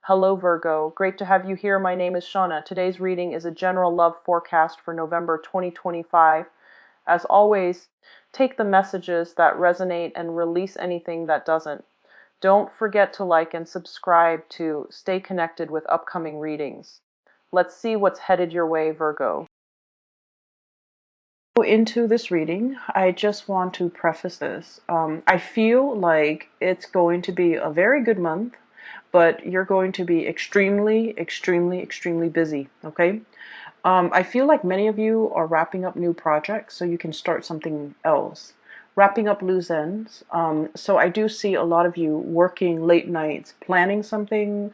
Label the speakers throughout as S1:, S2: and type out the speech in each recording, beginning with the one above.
S1: Hello Virgo, great to have you here. My name is Shauna. Today's reading is a general love forecast for November 2025. As always, take the messages that resonate and release anything that doesn't. Don't forget to like and subscribe to stay connected with upcoming readings. Let's see what's headed your way, Virgo. Into this reading, I just want to preface this. I feel like it's going to be a very good month, but you're going to be extremely busy, okay? I feel like many of you are wrapping up new projects so you can start something else. Wrapping up loose ends. So I do see a lot of you working late nights, planning something,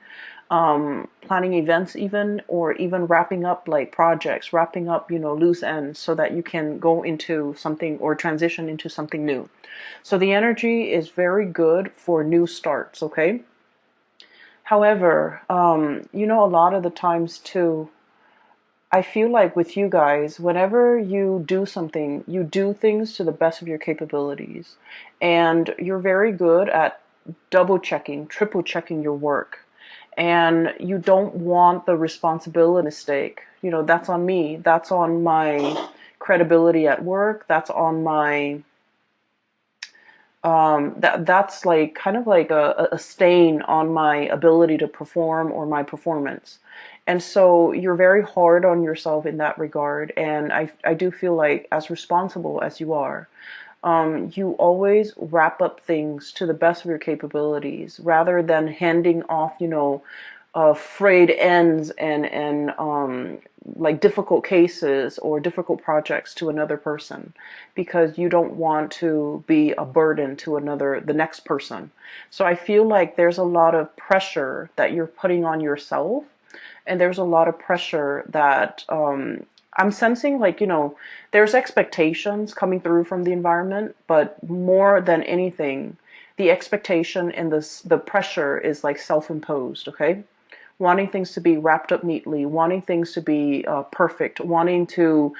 S1: planning events even, or even wrapping up like projects, wrapping up, loose ends so that you can go into something or transition into something new. So the energy is very good for new starts, okay? However, a lot of the times too, I feel like with you guys, whenever you do something, you do things to the best of your capabilities. And you're very good at double checking, triple checking your work. And you don't want the responsibility mistake. That's on me. That's on my credibility at work. That's on my that's like kind of like a stain on my ability to perform or my performance. And so you're very hard on yourself in that regard. And I do feel like, as responsible as you are, you always wrap up things to the best of your capabilities rather than handing off, frayed ends and like difficult cases or difficult projects to another person, because you don't want to be a burden to the next person. So I feel like there's a lot of pressure that you're putting on yourself, and there's a lot of pressure that I'm sensing, like, there's expectations coming through from the environment, but more than anything, the expectation and the pressure is like self-imposed, okay? Wanting things to be wrapped up neatly, wanting things to be perfect, wanting to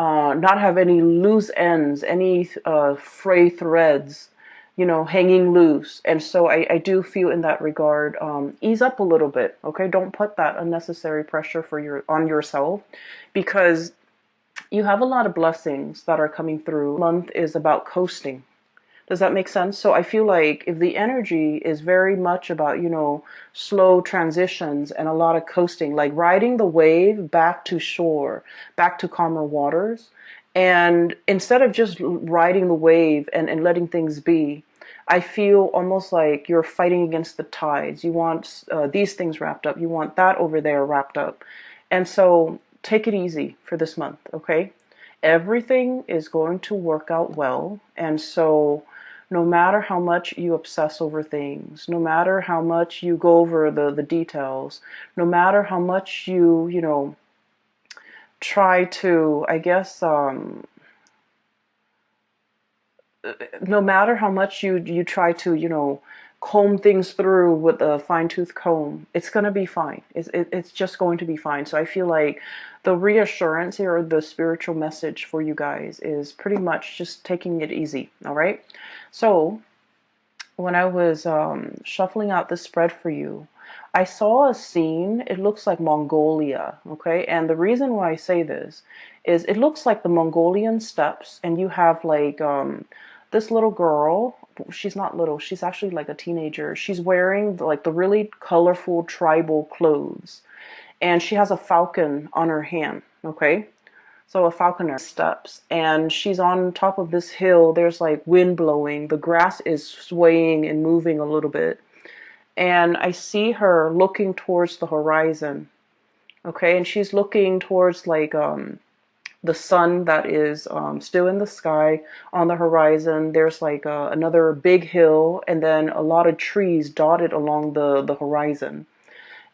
S1: not have any loose ends, any fray threads, hanging loose. And so I do feel in that regard, ease up a little bit, okay? Don't put that unnecessary pressure on yourself, because you have a lot of blessings that are coming through. Month is about coasting. Does that make sense? So I feel like if the energy is very much about, slow transitions and a lot of coasting, like riding the wave back to shore, back to calmer waters, and instead of just riding the wave and letting things be, I feel almost like you're fighting against the tides. You want these things wrapped up. You want that over there wrapped up. And so take it easy for this month, okay? Everything is going to work out well. And so no matter how much you obsess over things, no matter how much you go over the details, no matter how much you try to, I guess, no matter how much you try to, comb things through with a fine-tooth comb, it's going to be fine. It's just going to be fine. So I feel like the reassurance here, or the spiritual message for you guys, is pretty much just taking it easy. All right. So when I was shuffling out the spread for you, I saw a scene. It looks like Mongolia, okay? And the reason why I say this is it looks like the Mongolian steppes, and you have like this little girl. She's not little, she's actually like a teenager. She's wearing like the really colorful tribal clothes, and she has a falcon on her hand, okay? So a falconer steps, and she's on top of this hill. There's like wind blowing. The grass is swaying and moving a little bit. And I see her looking towards the horizon. Okay, and she's looking towards like the sun that is still in the sky. On the horizon, there's like another big hill, and then a lot of trees dotted along the horizon.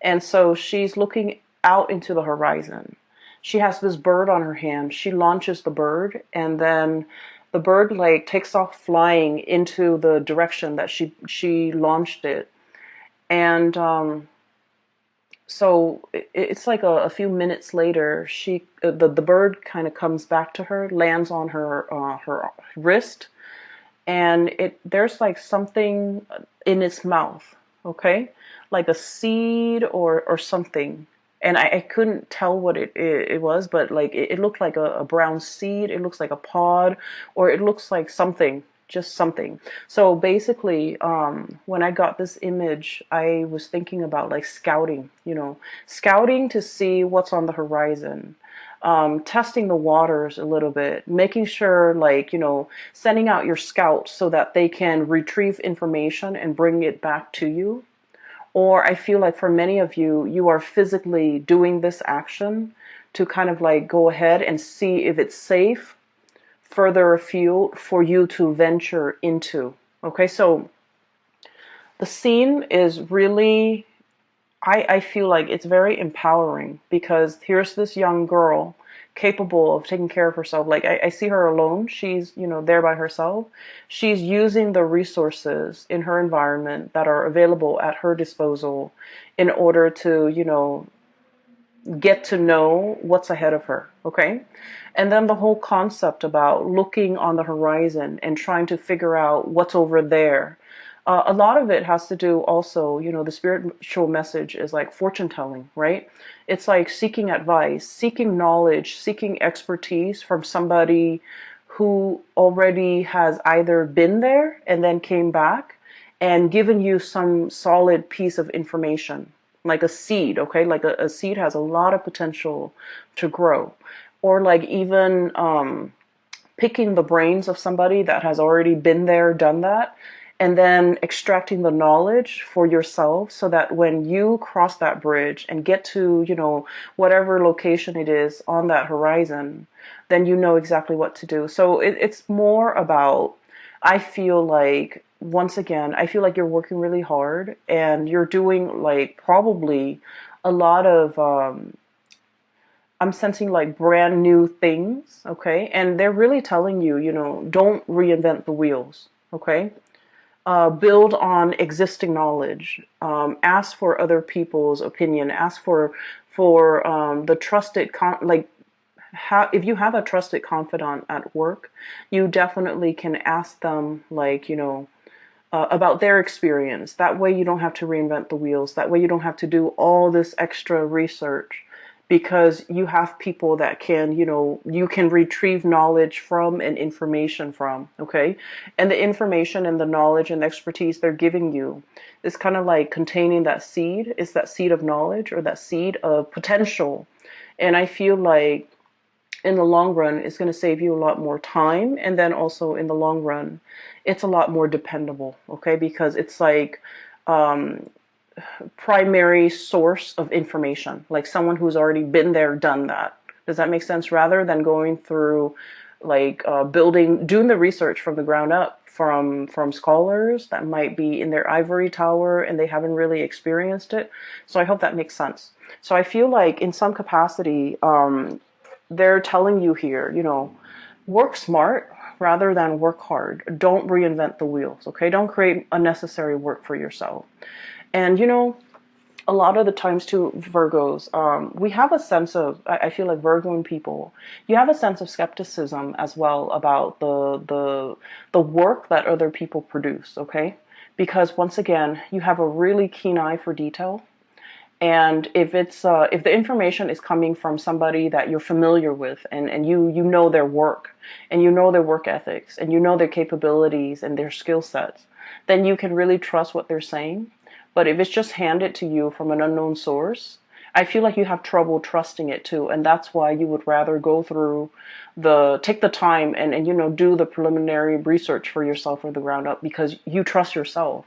S1: And so she's looking out into the horizon. She has this bird on her hand. She launches the bird, and then the bird like takes off flying into the direction that she launched it. And so it's like a few minutes later, the bird kind of comes back to her, lands on her wrist, and there's like something in its mouth. okay? Like a seed or something. And I couldn't tell what it was, but like it looked like a brown seed. It looks like a pod, or it looks like something, just something. So basically, when I got this image, I was thinking about like scouting, scouting to see what's on the horizon. Testing the waters a little bit, making sure, like, sending out your scouts so that they can retrieve information and bring it back to you. Or I feel like for many of you, you are physically doing this action to kind of like go ahead and see if it's safe further afield for you to venture into. Okay, so the scene is really, I feel like it's very empowering because here's this young girl capable of taking care of herself. Like I see her alone. She's, there by herself. She's using the resources in her environment that are available at her disposal in order to, get to know what's ahead of her. Okay. And then the whole concept about looking on the horizon and trying to figure out what's over there. A lot of it has to do also, the spiritual message is like fortune telling, right? It's like seeking advice, seeking knowledge, seeking expertise from somebody who already has either been there and then came back and given you some solid piece of information, like a seed, okay? Like a seed has a lot of potential to grow. Or like even picking the brains of somebody that has already been there, done that, and then extracting the knowledge for yourself so that when you cross that bridge and get to, whatever location it is on that horizon, then you know exactly what to do. So it's more about, I feel like, once again, I feel like you're working really hard and you're doing like probably a lot of, I'm sensing like brand new things, okay? And they're really telling you, don't reinvent the wheels, okay? Build on existing knowledge. Ask for other people's opinion. Ask for the trusted if you have a trusted confidant at work, you definitely can ask them about their experience. That way you don't have to reinvent the wheels. That way you don't have to do all this extra research because you have people that can, you can retrieve knowledge from and information from, okay? And the information and the knowledge and expertise they're giving you is kind of like containing that seed. It's that seed of knowledge or that seed of potential. And I feel like in the long run, it's going to save you a lot more time. And then also in the long run, it's a lot more dependable, okay? Because it's like, primary source of information, like someone who's already been there, done that. Does that make sense? Rather than going through like doing the research from the ground up from scholars that might be in their ivory tower and they haven't really experienced it. So I hope that makes sense. So I feel like in some capacity, they're telling you here, work smart rather than work hard. Don't reinvent the wheels, okay? Don't create unnecessary work for yourself. And a lot of the times too, Virgos, we have a sense of, I feel like Virgoing people, you have a sense of skepticism as well about the work that other people produce, okay? Because once again, you have a really keen eye for detail. And if the information is coming from somebody that you're familiar with and you know their work and you know their work ethics and you know their capabilities and their skill sets, then you can really trust what they're saying. But if it's just handed to you from an unknown source, I feel like you have trouble trusting it too. And that's why you would rather go through take the time and do the preliminary research for yourself from the ground up because you trust yourself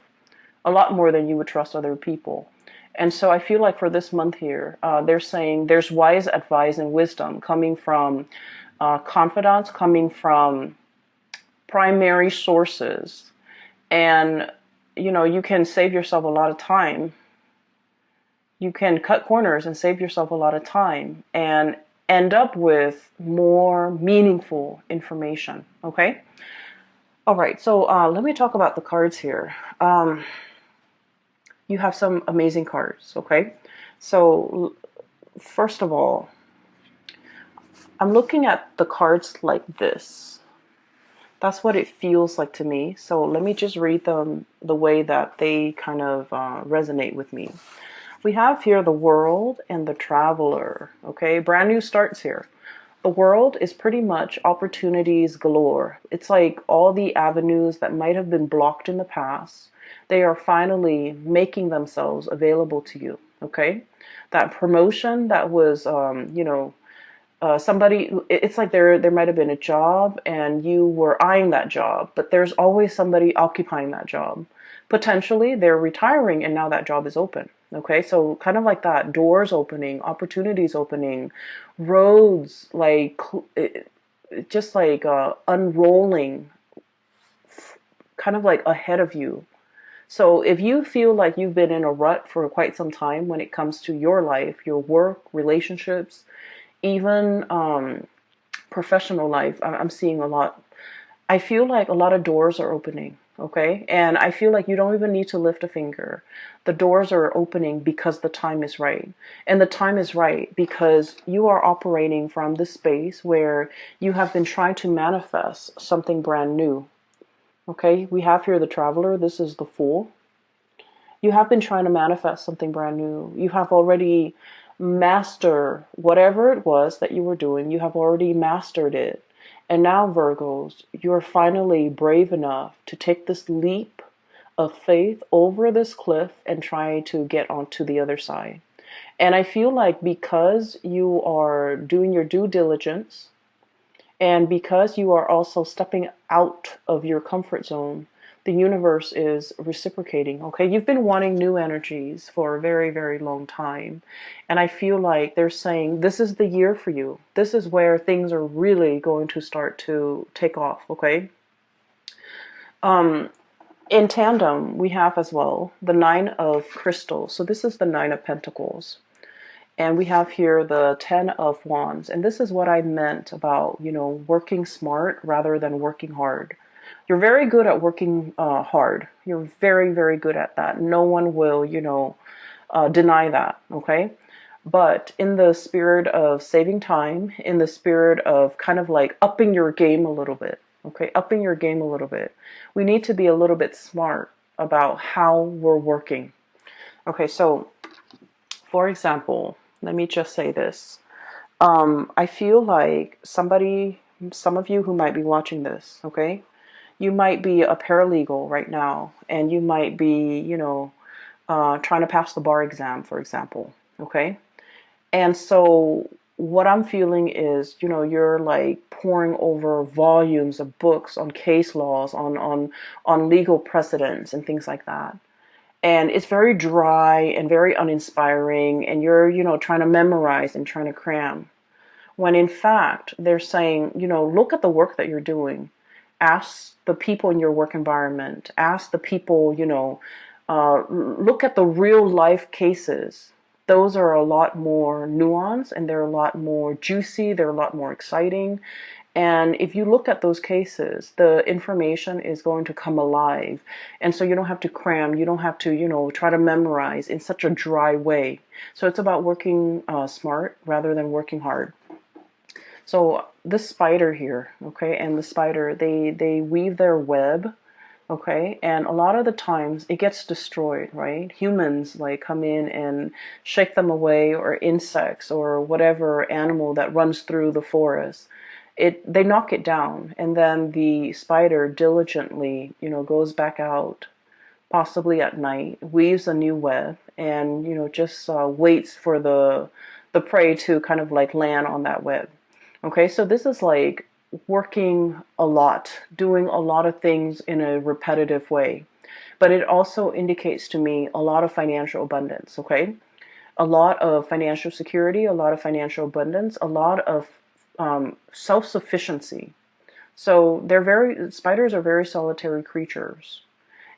S1: a lot more than you would trust other people. And so I feel like for this month here, they're saying there's wise advice and wisdom coming from confidants, coming from primary sources. And you can save yourself a lot of time. You can cut corners and save yourself a lot of time and end up with more meaningful information. Okay? All right, so let me talk about the cards here. You have some amazing cards, okay? So first of all, I'm looking at the cards like this. That's what it feels like to me. So let me just read them the way that they kind of resonate with me. We have here the World and the Traveler. Okay, brand new starts here. The World is pretty much opportunities galore. It's like all the avenues that might have been blocked in the past, they are finally making themselves available to you. Okay, that promotion that was, somebody, it's like there might have been a job and you were eyeing that job, but there's always somebody occupying that job. Potentially they're retiring and now that job is open. Okay, so kind of like that, doors opening, opportunities opening, roads like just like unrolling, kind of like ahead of you. So if you feel like you've been in a rut for quite some time when it comes to your life, your work, relationships, even professional life, I'm seeing a lot. I feel like a lot of doors are opening, okay? And I feel like you don't even need to lift a finger. The doors are opening because the time is right. And the time is right because you are operating from this space where you have been trying to manifest something brand new, okay? We have here the Traveler. This is the Fool. You have been trying to manifest something brand new. You have already mastered whatever it was that you were doing. You have already mastered it. And now, Virgos, you're finally brave enough to take this leap of faith over this cliff and try to get onto the other side. And I feel like because you are doing your due diligence and because you are also stepping out of your comfort zone, the universe is reciprocating. Okay, you've been wanting new energies for a very, very long time. And I feel like they're saying this is the year for you. This is where things are really going to start to take off. Okay. In tandem, we have as well the Nine of Crystals. So this is the Nine of Pentacles. And we have here the Ten of Wands. And this is what I meant about, working smart rather than working hard. You're very good at working hard. You're very, very good at that. No one will, deny that, okay? But in the spirit of saving time, in the spirit of kind of like upping your game a little bit, okay? Upping your game a little bit. We need to be a little bit smart about how we're working. Okay, so for example, let me just say this. I feel like some of you who might be watching this, okay? You might be a paralegal right now, and you might be, trying to pass the bar exam, for example, okay? And so what I'm feeling is, you're like pouring over volumes of books on case laws, on legal precedents and things like that. And it's very dry and very uninspiring, and you're, trying to memorize and trying to cram. When in fact, they're saying, look at the work that you're doing. Ask the people in your work environment. Ask the people, look at the real life cases. Those are a lot more nuanced and they're a lot more juicy. They're a lot more exciting. And if you look at those cases, the information is going to come alive. And so you don't have to cram. You don't have to, try to memorize in such a dry way. So it's about working smart rather than working hard. So the spider here, okay, and the spider, they weave their web, okay, and a lot of the times it gets destroyed, right? Humans like come in and shake them away, or insects or whatever animal that runs through the forest. They knock it down, and then the spider diligently, goes back out, possibly at night, weaves a new web, and just waits for the prey to kind of like land on that web. Okay, so this is like working a lot, doing a lot of things in a repetitive way. But it also indicates to me a lot of financial abundance, okay? A lot of financial security, a lot of financial abundance, a lot of self-sufficiency. So spiders are very solitary creatures.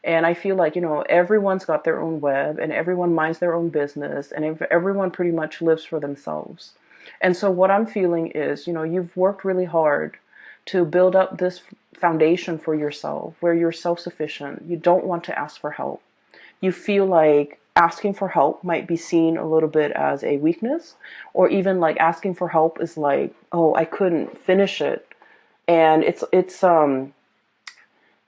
S1: And I feel like, everyone's got their own web and everyone minds their own business and everyone pretty much lives for themselves. And so what I'm feeling is, you've worked really hard to build up this foundation for yourself where you're self-sufficient. You don't want to ask for help. You feel like asking for help might be seen a little bit as a weakness, or even like asking for help is like, oh, I couldn't finish it. And it's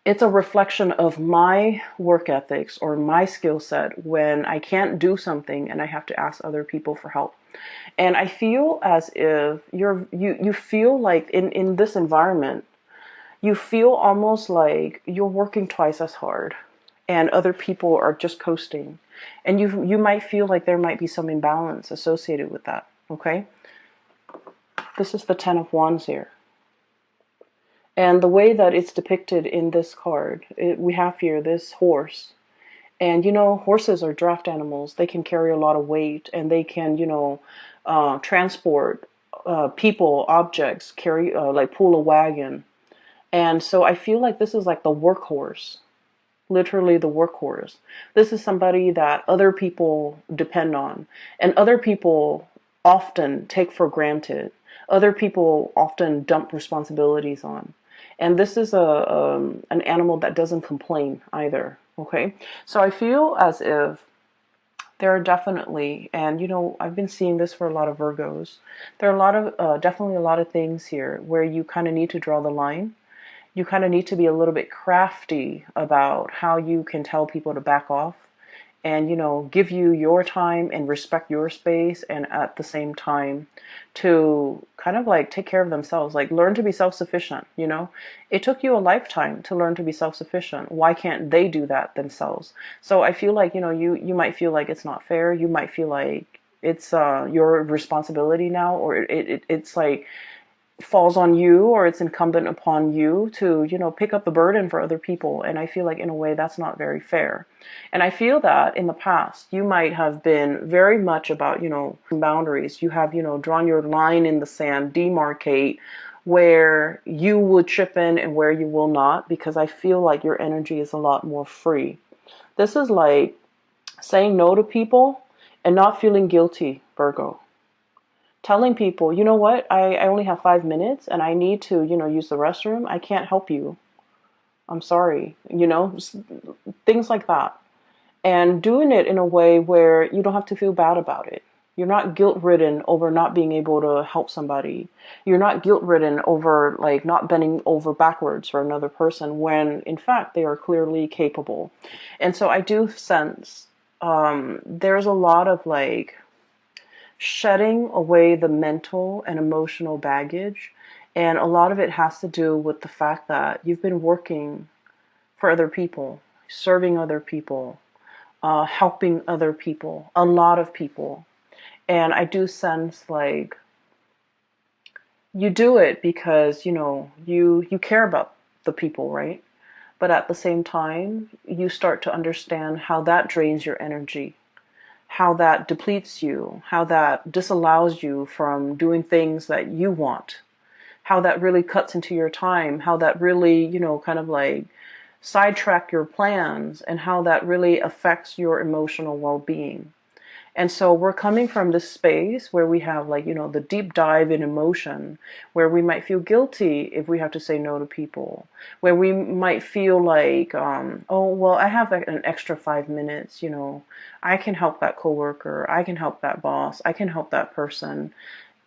S1: it's a reflection of my work ethics or my skill set when I can't do something and I have to ask other people for help. And I feel as if you feel like in this environment, you feel almost like you're working twice as hard and other people are just coasting. And you might feel like there might be some imbalance associated with that. Okay? This is the Ten of Wands here. And the way that it's depicted in this card, we have here this horse. And, horses are draft animals. They can carry a lot of weight and they can, transport people, objects, carry, like pull a wagon. And so I feel like this is like the workhorse, literally the workhorse. This is somebody that other people depend on and other people often take for granted. Other people often dump responsibilities on. And this is an animal that doesn't complain either. Okay. So I feel as if there are definitely, and I've been seeing this for a lot of Virgos. There are a lot of, definitely a lot of things here where you kind of need to draw the line. You kind of need to be a little bit crafty about how you can tell people to back off and, give you your time and respect your space, and at the same time to kind of like take care of themselves, like learn to be self-sufficient. It took you a lifetime to learn to be self-sufficient. Why can't they do that themselves? So I feel like, you might feel like it's not fair. You might feel like it's your responsibility now, or it's like falls on you, or it's incumbent upon you to pick up the burden for other people. And I feel like in a way that's not very fair. And I feel that in the past you might have been very much about boundaries. You have drawn your line in the sand, demarcate where you would chip in and where you will not, because I feel like your energy is a lot more free. This is like saying no to people and not feeling guilty, Virgo. Telling people, you know what, I only have 5 minutes and I need to, use the restroom. I can't help you. I'm sorry. Things like that. And doing it in a way where you don't have to feel bad about it. You're not guilt-ridden over not being able to help somebody. You're not guilt-ridden over like not bending over backwards for another person when in fact they are clearly capable. And so I do sense there's a lot of like shedding away the mental and emotional baggage. And a lot of it has to do with the fact that you've been working for other people, serving other people, helping other people, a lot of people. And I do sense like you do it because, you care about the people, right? But at the same time, you start to understand how that drains your energy, how that depletes you, how that disallows you from doing things that you want, how that really cuts into your time, how that really, kind of like sidetrack your plans, and how that really affects your emotional well-being. And so we're coming from this space where we have like, the deep dive in emotion, where we might feel guilty if we have to say no to people, where we might feel like, oh, well, I have like an extra 5 minutes, I can help that coworker, I can help that boss, I can help that person,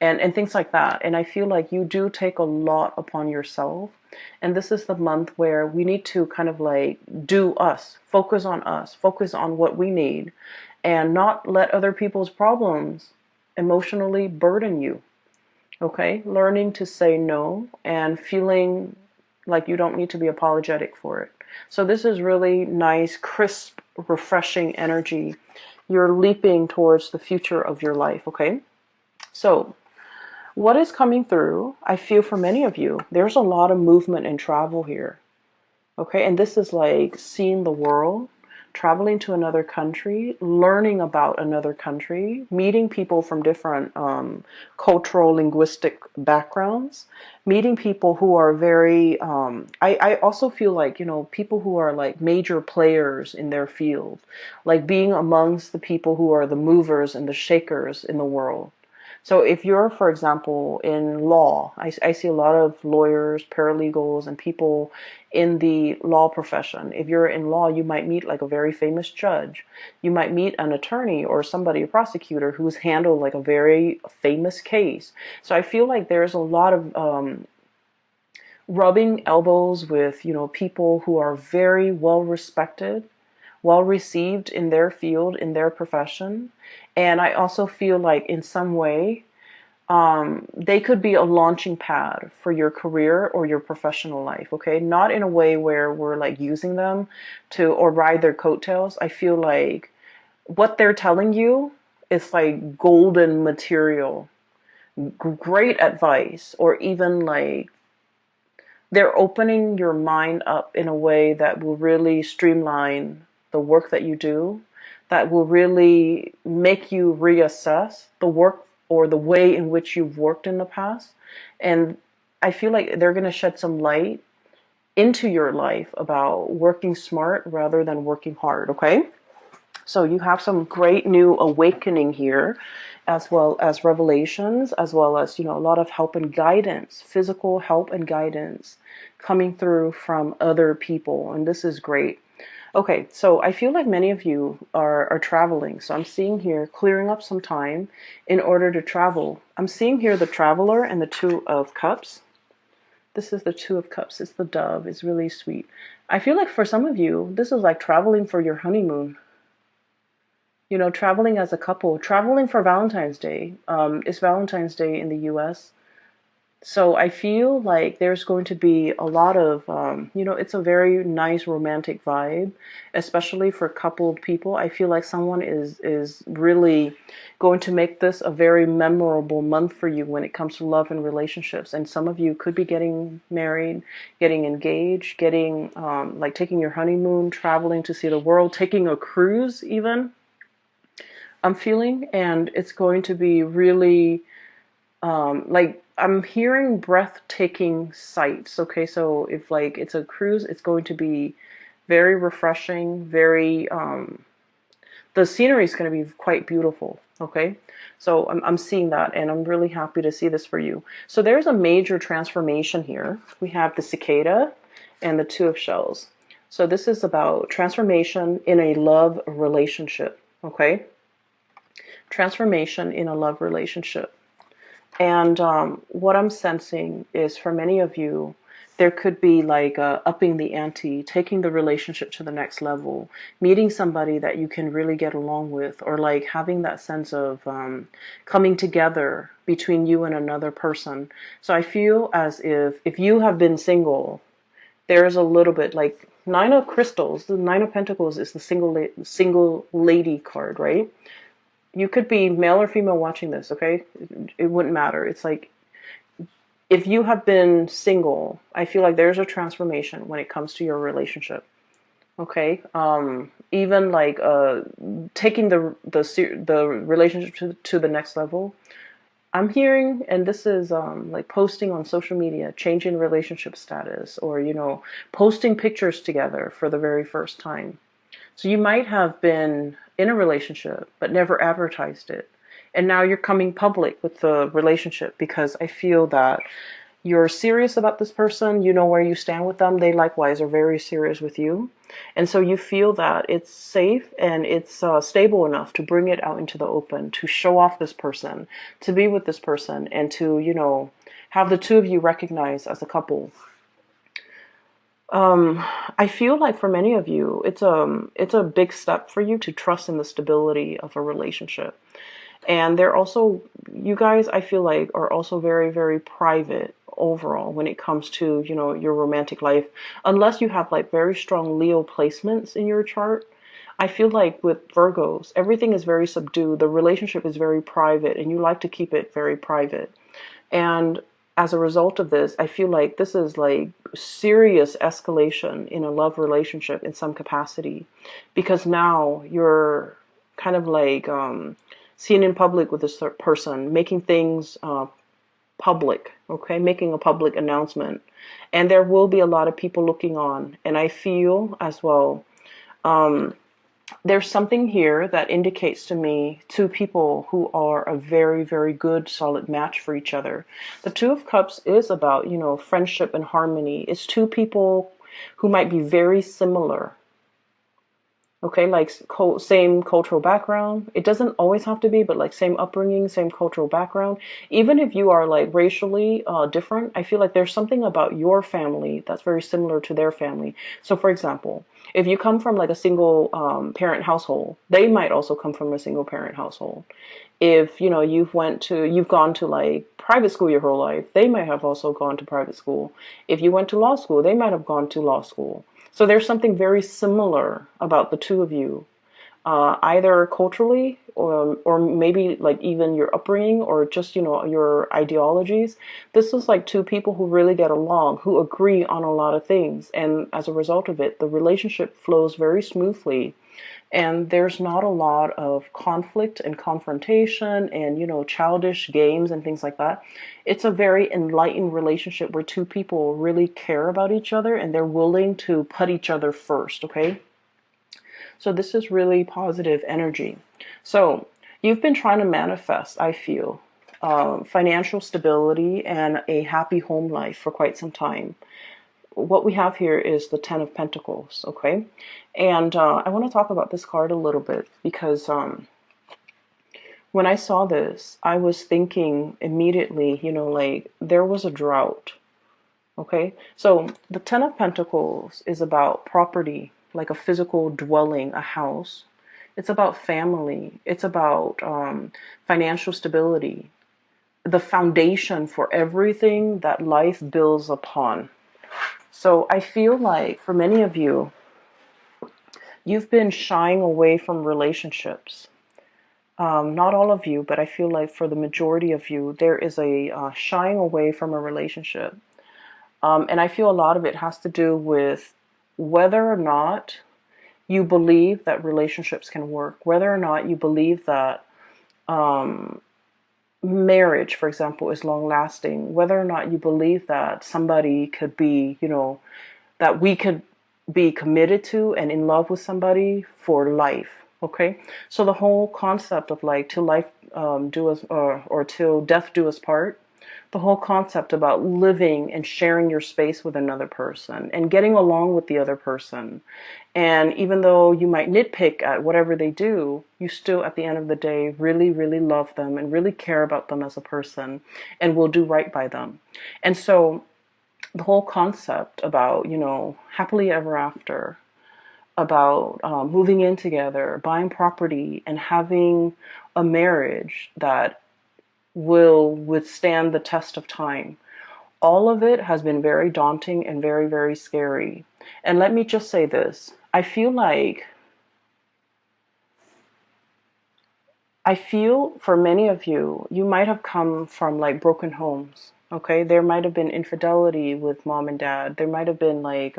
S1: and things like that. And I feel like you do take a lot upon yourself. And this is the month where we need to kind of like do us, focus on what we need, and not let other people's problems emotionally burden you. Okay? Learning to say no and feeling like you don't need to be apologetic for it. So this is really nice, crisp, refreshing energy. You're leaping towards the future of your life, okay? So what is coming through, I feel for many of you, there's a lot of movement and travel here. Okay? And this is like seeing the world, traveling to another country, learning about another country, meeting people from different cultural, linguistic backgrounds, meeting people who are very, I also feel like, people who are like major players in their field, like being amongst the people who are the movers and the shakers in the world. So if you're, for example, in law, I see a lot of lawyers, paralegals, and people in the law profession. If you're in law, you might meet like a very famous judge. You might meet an attorney or somebody, a prosecutor, who's handled like a very famous case. So I feel like there's a lot of rubbing elbows with, people who are very well respected, well received in their field, in their profession. And I also feel like in some way, they could be a launching pad for your career or your professional life, okay? Not in a way where we're like using them to or ride their coattails. I feel like what they're telling you is like golden material, great advice, or even like they're opening your mind up in a way that will really streamline the work that you do, that will really make you reassess the work or the way in which you've worked in the past. And I feel like they're going to shed some light into your life about working smart rather than working hard, okay? So you have some great new awakening here, as well as revelations, as well as, a lot of help and guidance, physical help and guidance coming through from other people. And this is great. Okay, so I feel like many of you are traveling. So I'm seeing here clearing up some time in order to travel. I'm seeing here the Traveler and the Two of Cups. This is the Two of Cups. It's the dove. It's really sweet. I feel like for some of you, this is like traveling for your honeymoon. Traveling as a couple, traveling for Valentine's Day. It's Valentine's Day in the US. So I feel like there's going to be a lot of, it's a very nice romantic vibe, especially for coupled people. I feel like someone is really going to make this a very memorable month for you when it comes to love and relationships. And some of you could be getting married, getting engaged, getting like taking your honeymoon, traveling to see the world, taking a cruise even. I'm feeling, and it's going to be really like I'm hearing breathtaking sights. Okay, so if like it's a cruise, it's going to be very refreshing, very the scenery is going to be quite beautiful. Okay, so I'm seeing that, and I'm really happy to see this for you. So there's a major transformation here. We have the cicada and the Two of Shells. So this is about transformation in a love relationship. Okay, transformation in a love relationship. And what I'm sensing is for many of you, there could be like upping the ante, taking the relationship to the next level, meeting somebody that you can really get along with, or like having that sense of coming together between you and another person. So I feel as if you have been single, there's a little bit like Nine of Crystals, the Nine of Pentacles is the single lady card, right? You could be male or female watching this, okay? It wouldn't matter. It's like if you have been single, I feel like there's a transformation when it comes to your relationship. Okay? Even like taking the relationship to the next level. I'm hearing, and this is like posting on social media, changing relationship status, or posting pictures together for the very first time. So you might have been in a relationship but never advertised it. And now you're coming public with the relationship because I feel that you're serious about this person. You know where you stand with them. They likewise are very serious with you. And so you feel that it's safe and it's stable enough to bring it out into the open, to show off this person, to be with this person, and to, have the two of you recognized as a couple. I feel like for many of you, it's a big step for you to trust in the stability of a relationship. And they're also, you guys, I feel like are also very, very private overall when it comes to, your romantic life. Unless you have like very strong Leo placements in your chart. I feel like with Virgos, everything is very subdued. The relationship is very private and you like to keep it very private. And as a result of this, I feel like this is like serious escalation in a love relationship in some capacity, because now you're kind of like seen in public with this person, making things public, okay, making a public announcement. And there will be a lot of people looking on. And I feel as well, there's something here that indicates to me two people who are a very, very good, solid match for each other. The Two of Cups is about, friendship and harmony. It's two people who might be very similar. Okay, like same cultural background. It doesn't always have to be, but like same upbringing, same cultural background. Even if you are like racially different, I feel like there's something about your family that's very similar to their family. So, for example, if you come from like a single parent household, they might also come from a single parent household. If you know you've gone to like private school your whole life, they might have also gone to private school. If you went to law school, they might have gone to law school. So there's something very similar about the two of you, either culturally or maybe like even your upbringing or just your ideologies. This is like two people who really get along, who agree on a lot of things, and as a result of it, the relationship flows very smoothly, and there's not a lot of conflict and confrontation and childish games and things like that. It's a very enlightened relationship where two people really care about each other and they're willing to put each other first. Okay, so this is really positive energy. So you've been trying to manifest, I feel, financial stability and a happy home life for quite some time. What we have here is the Ten of Pentacles, okay? And I want to talk about this card a little bit because when I saw this, I was thinking immediately, like there was a drought, okay? So the Ten of Pentacles is about property, like a physical dwelling, a house. It's about family. It's about financial stability, the foundation for everything that life builds upon. So I feel like for many of you, you've been shying away from relationships. Not all of you, but I feel like for the majority of you, there is a shying away from a relationship. And I feel a lot of it has to do with whether or not you believe that relationships can work, whether or not you believe that marriage, for example, is long lasting, whether or not you believe that somebody could be, that we could be committed to and in love with somebody for life. Okay, so the whole concept of like till life do us or till death do us part, the whole concept about living and sharing your space with another person and getting along with the other person. And even though you might nitpick at whatever they do, you still, at the end of the day, really, really love them and really care about them as a person and will do right by them. And so the whole concept about, happily ever after, about moving in together, buying property, and having a marriage that will withstand the test of time. All of it has been very daunting and very, very scary. And let me just say this. I feel for many of you, you might have come from like broken homes. Okay, there might have been infidelity with mom and dad. There might have been like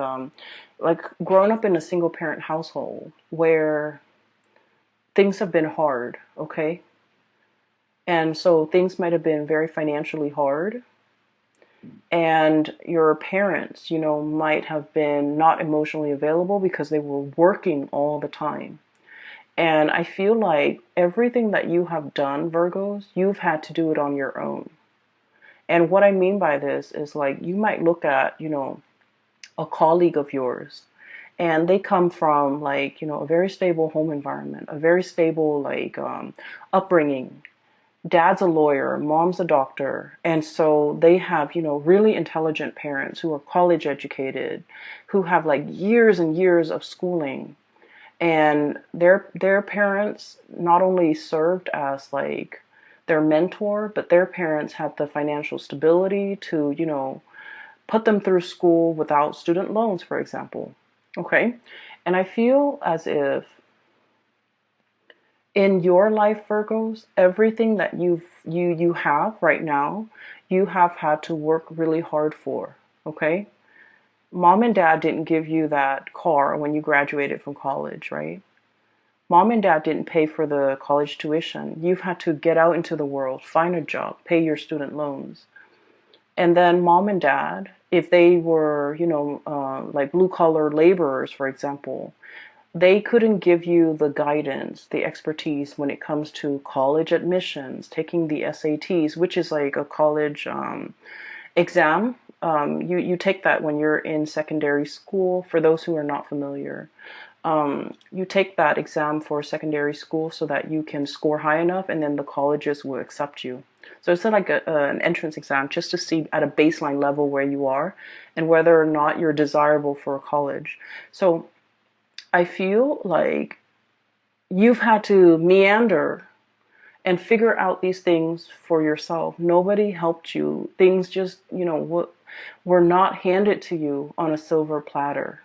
S1: growing up in a single parent household where things have been hard. Okay, and so things might have been very financially hard, and your parents, might have been not emotionally available because they were working all the time. And I feel like everything that you have done, Virgos, you've had to do it on your own. And what I mean by this is like you might look at, a colleague of yours and they come from like, a very stable home environment, a very stable like upbringing. Dad's a lawyer, mom's a doctor, and so they have, really intelligent parents who are college educated, who have like years and years of schooling. And their parents not only served as like their mentor, but their parents had the financial stability to, put them through school without student loans, for example. Okay? And I feel as if in your life, Virgos, everything that you have right now, you have had to work really hard for. Okay? Mom and dad didn't give you that car when you graduated from college, right? Mom and dad didn't pay for the college tuition. You've had to get out into the world, find a job, pay your student loans. And then mom and dad, if they were, like blue collar laborers, for example, they couldn't give you the guidance, the expertise when it comes to college admissions, taking the SATs, which is like a college exam. You take that when you're in secondary school, for those who are not familiar. You take that exam for secondary school so that you can score high enough, and then the colleges will accept you. So it's like an entrance exam just to see at a baseline level where you are and whether or not you're desirable for a college. So I feel like you've had to meander and figure out these things for yourself. Nobody helped you. Things just, were not handed to you on a silver platter.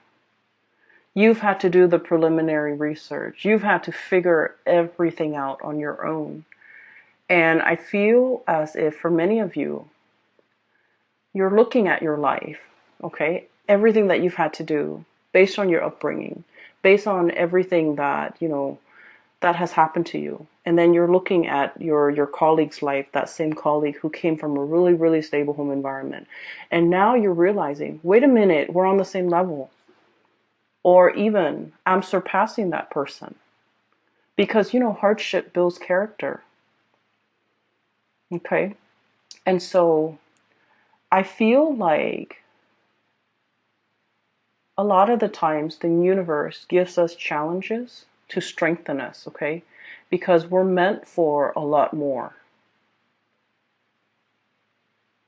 S1: You've had to do the preliminary research. You've had to figure everything out on your own. And I feel as if for many of you, you're looking at your life, okay? Everything that you've had to do based on your upbringing, based on everything that, that has happened to you. And then you're looking at your colleague's life, that same colleague who came from a really, really stable home environment. And now you're realizing, wait a minute, we're on the same level. Or even, I'm surpassing that person. Because, hardship builds character. Okay? And so I feel like a lot of the times the universe gives us challenges to strengthen us, okay? Because we're meant for a lot more.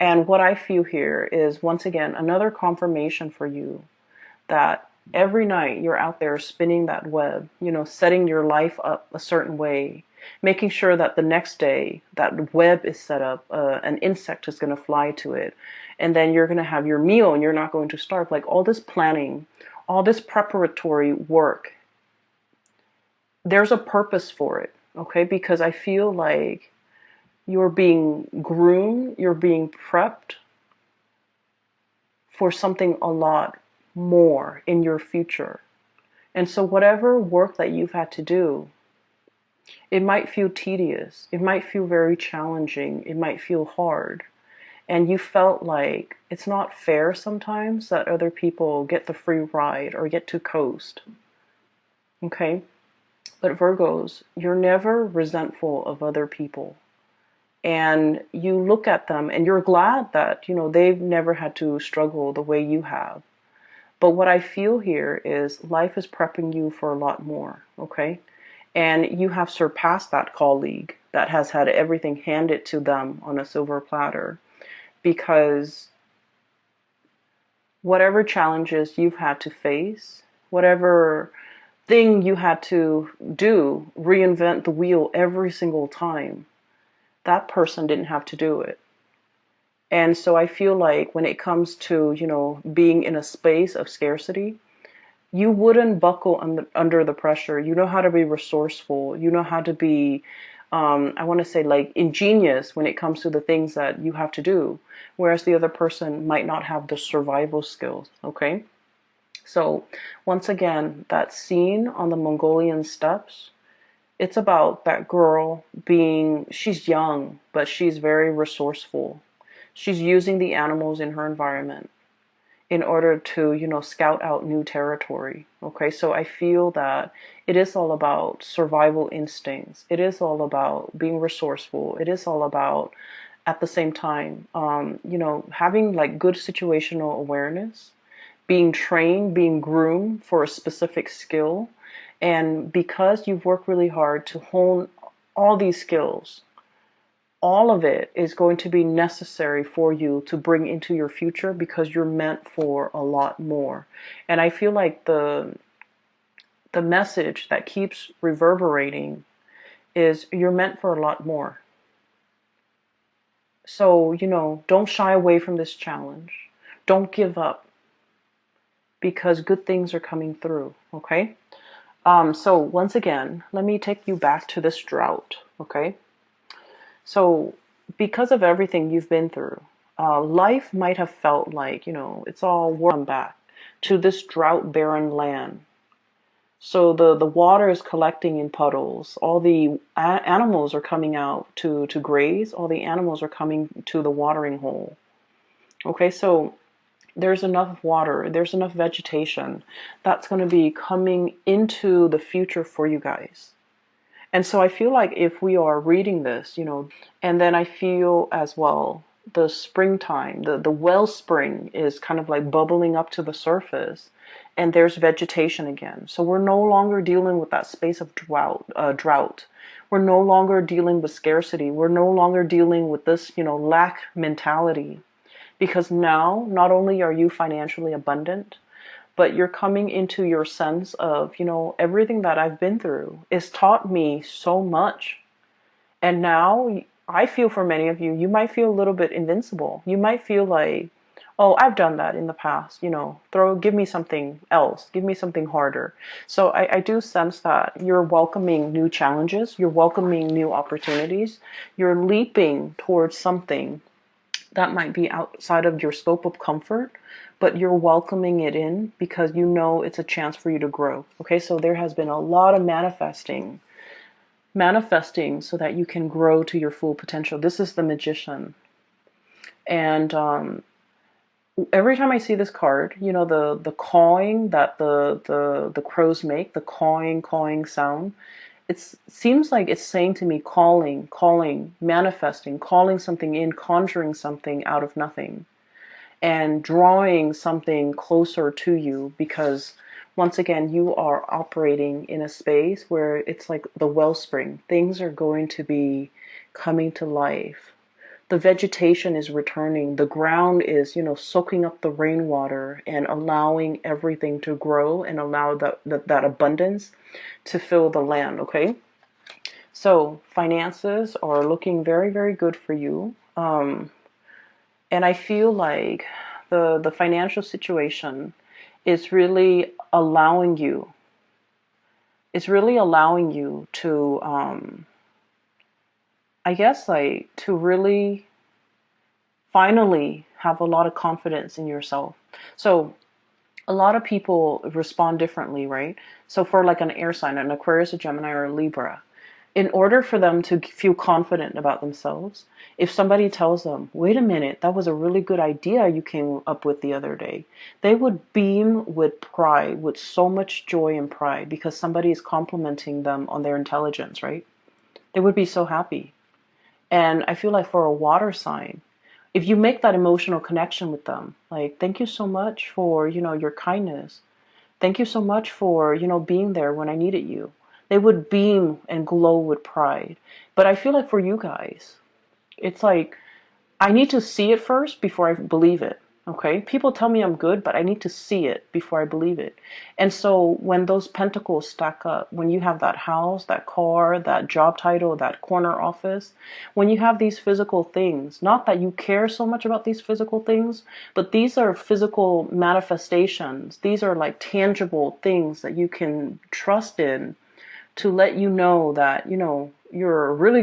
S1: And what I feel here is, once again, another confirmation for you that every night you're out there spinning that web, setting your life up a certain way, making sure that the next day that web is set up, an insect is going to fly to it, and then you're going to have your meal and you're not going to starve. Like all this planning, all this preparatory work, there's a purpose for it, okay? Because I feel like you're being groomed, you're being prepped for something a lot more in your future. And so whatever work that you've had to do, it might feel tedious, it might feel very challenging, it might feel hard. And you felt like it's not fair sometimes that other people get the free ride or get to coast. Okay? But Virgos, you're never resentful of other people. And you look at them and you're glad that, they've never had to struggle the way you have. But what I feel here is life is prepping you for a lot more, okay? And you have surpassed that colleague that has had everything handed to them on a silver platter, because whatever challenges you've had to face, whatever thing you had to do, reinvent the wheel every single time, that person didn't have to do it. And so I feel like when it comes to, being in a space of scarcity, you wouldn't buckle under the pressure. You know how to be resourceful. You know how to be, I want to say, like, ingenious when it comes to the things that you have to do, whereas the other person might not have the survival skills, okay? So once again, that scene on the Mongolian steppes, it's about that girl she's young, but she's very resourceful. She's using the animals in her environment in order to, scout out new territory. Okay, so I feel that it is all about survival instincts. It is all about being resourceful. It is all about, at the same time, having like good situational awareness, being trained, being groomed for a specific skill. And because you've worked really hard to hone all these skills, all of it is going to be necessary for you to bring into your future, because you're meant for a lot more. And I feel like the message that keeps reverberating is you're meant for a lot more. So, don't shy away from this challenge. Don't give up, because good things are coming through, okay? So once again, let me take you back to this drought, okay? So because of everything you've been through, life might have felt like, it's all come back to this drought barren land. So the water is collecting in puddles. All the animals are coming out to graze. All the animals are coming to the watering hole. Okay, so there's enough water, there's enough vegetation that's going to be coming into the future for you guys. And so I feel like if we are reading this, and then I feel as well the springtime, the wellspring is kind of like bubbling up to the surface. and there's vegetation again. So we're no longer dealing with that space of drought. We're no longer dealing with scarcity. We're no longer dealing with this, lack mentality. Because now, not only are you financially abundant, but you're coming into your sense of, everything that I've been through has taught me so much. And now I feel for many of you, you might feel a little bit invincible. You might feel like, oh, I've done that in the past, give me something else, give me something harder. So I do sense that you're welcoming new challenges, you're welcoming new opportunities, you're leaping towards something that might be outside of your scope of comfort, but you're welcoming it in because you know it's a chance for you to grow. Okay, so there has been a lot of manifesting so that you can grow to your full potential. This is the Magician. And every time I see this card, the cawing that the crows make, the cawing sound, it seems like it's saying to me, calling, manifesting, calling something in, conjuring something out of nothing, and drawing something closer to you, because once again, you are operating in a space where it's like the wellspring. Things are going to be coming to life. The vegetation is returning. The ground is, soaking up the rainwater and allowing everything to grow and allow that abundance to fill the land, okay? So finances are looking very, very good for you. And I feel like the financial situation is really allowing you, to, I guess, like, to really finally have a lot of confidence in yourself. So a lot of people respond differently, right? So for like an air sign, an Aquarius, a Gemini, or a Libra, in order for them to feel confident about themselves, if somebody tells them, wait a minute, that was a really good idea you came up with the other day, they would beam with pride, with so much joy and pride, because somebody is complimenting them on their intelligence, right? They would be so happy. And I feel like for a water sign, if you make that emotional connection with them, like, thank you so much for, your kindness. Thank you so much for, being there when I needed you. They would beam and glow with pride. But I feel like for you guys, it's like, I need to see it first before I believe it. Okay? People tell me I'm good, but I need to see it before I believe it. And so when those pentacles stack up, when you have that house, that car, that job title, that corner office, when you have these physical things, not that you care so much about these physical things, but these are physical manifestations. These are like tangible things that you can trust in to let you know that, you're a really good